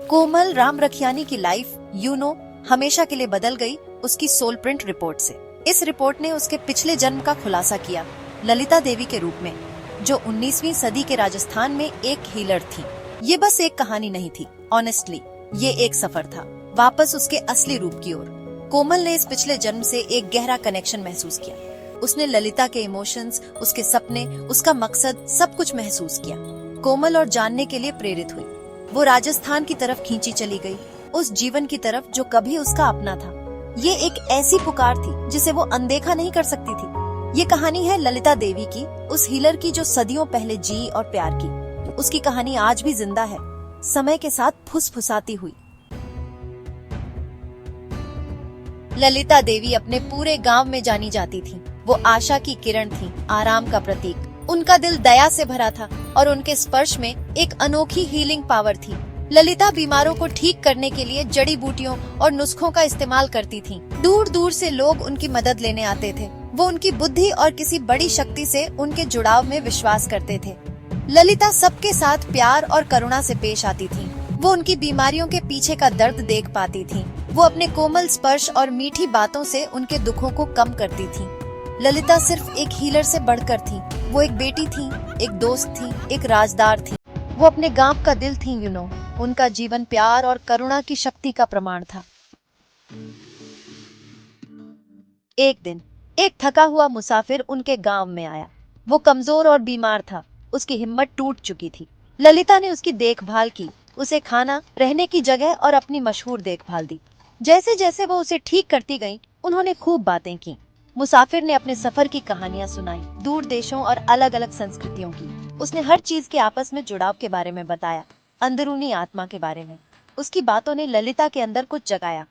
कोमल राम रखियानी की लाइफ हमेशा के लिए बदल गई उसकी सोल प्रिंट रिपोर्ट से। इस रिपोर्ट ने उसके पिछले जन्म का खुलासा किया, ललिता देवी के रूप में, जो 19वीं सदी के राजस्थान में एक हीलर थी। ये बस एक कहानी नहीं थी, ऑनेस्टली ये एक सफर था वापस उसके असली रूप की ओर। कोमल ने इस पिछले जन्म से एक गहरा कनेक्शन महसूस किया। उसने ललिता के इमोशंस, उसके सपने, उसका मकसद, सब कुछ महसूस किया। कोमल और जानने के लिए प्रेरित हुई। वो राजस्थान की तरफ खींची चली गई, उस जीवन की तरफ जो कभी उसका अपना था। ये एक ऐसी पुकार थी जिसे वो अनदेखा नहीं कर सकती थी। ये कहानी है ललिता देवी की, उस हीलर की जो सदियों पहले जी और प्यार की। उसकी कहानी आज भी जिंदा है, समय के साथ फुसफुसाती हुई। ललिता देवी अपने पूरे गांव में जानी जाती थी। वो आशा की किरण थी, आराम का प्रतीक। उनका दिल दया से भरा था और उनके स्पर्श में एक अनोखी हीलिंग पावर थी। ललिता बीमारों को ठीक करने के लिए जड़ी बूटियों और नुस्खों का इस्तेमाल करती थीं। दूर दूर से लोग उनकी मदद लेने आते थे। वो उनकी बुद्धि और किसी बड़ी शक्ति से उनके जुड़ाव में विश्वास करते थे। ललिता सबके साथ प्यार और करुणा से पेश आती थी। वो उनकी बीमारियों के पीछे का दर्द देख पाती थी। वो अपने कोमल स्पर्श और मीठी बातों से उनके दुखों को कम करती थी। ललिता सिर्फ एक हीलर से बढ़कर थी। वो एक बेटी थी, एक दोस्त थी, एक राजदार थी। वो अपने गांव का दिल थी। उनका जीवन प्यार और करुणा की शक्ति का प्रमाण था। एक दिन एक थका हुआ मुसाफिर उनके गांव में आया। वो कमजोर और बीमार था, उसकी हिम्मत टूट चुकी थी। ललिता ने उसकी देखभाल की, उसे खाना, रहने की जगह और अपनी मशहूर देखभाल दी। जैसे जैसे वो उसे ठीक करती गईं, उन्होंने खूब बातें की। मुसाफिर ने अपने सफर की कहानियां सुनाई, दूर देशों और अलग अलग संस्कृतियों की। उसने हर चीज के आपस में जुड़ाव के बारे में बताया, अंदरूनी आत्मा के बारे में। उसकी बातों ने ललिता के अंदर कुछ जगाया।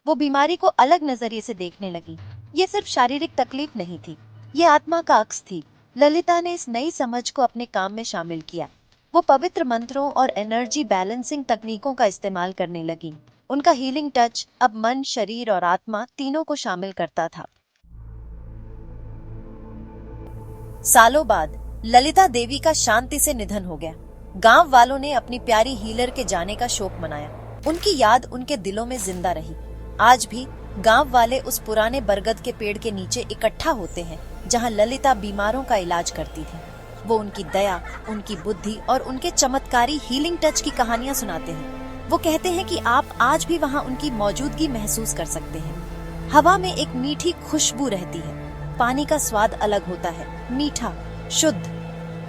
वो बीमारी को अलग नजरिए से देखने लगी। ये सिर्फ शारीरिक तकलीफ नहीं थी, ये आत्मा का अक्स थी। ललिता ने इस नई समझ को अपने काम में शामिल किया। वो पवित्र मंत्रों और एनर्जी बैलेंसिंग तकनीकों का इस्तेमाल करने लगी। उनका हीलिंग टच अब मन, शरीर और आत्मा तीनों को शामिल करता था। सालों बाद ललिता देवी का शांति से निधन हो गया। गांव वालों ने अपनी प्यारी हीलर के जाने का शोक मनाया। उनकी याद उनके दिलों में जिंदा रही। आज भी गांव वाले उस पुराने बरगद के पेड़ के नीचे इकट्ठा होते हैं जहां ललिता बीमारों का इलाज करती थी। वो उनकी दया, उनकी बुद्धि और उनके चमत्कारी हीलिंग टच की कहानियां सुनाते हैं। वो कहते हैं कि आप आज भी वहां उनकी मौजूदगी महसूस कर सकते हैं। हवा में एक मीठी खुशबू रहती है, पानी का स्वाद अलग होता है, मीठा, शुद्ध।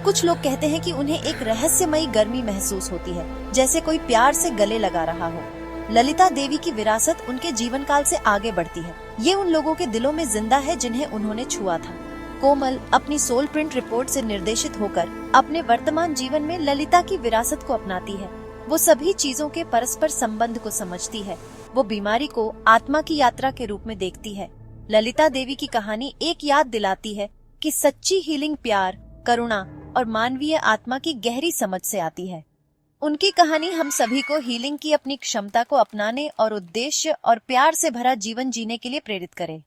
कुछ लोग कहते हैं कि उन्हें एक रहस्यमयी गर्मी महसूस होती है, जैसे कोई प्यार से गले लगा रहा हो। ललिता देवी की विरासत उनके जीवन काल से आगे बढ़ती है। ये उन लोगों के दिलों में जिंदा है जिन्हें उन्होंने छुआ था। कोमल अपनी सोल प्रिंट रिपोर्ट से निर्देशित होकर अपने वर्तमान जीवन में ललिता की विरासत को अपनाती है। वो सभी चीजों के परस्पर संबंध को समझती है। वो बीमारी को आत्मा की यात्रा के रूप में देखती है। ललिता देवी की कहानी एक याद दिलाती है कि सच्ची हीलिंग प्यार, करुणा और मानवीय आत्मा की गहरी समझ से आती है। उनकी कहानी हम सभी को हीलिंग की अपनी क्षमता को अपनाने और उद्देश्य और प्यार से भरा जीवन जीने के लिए प्रेरित करे।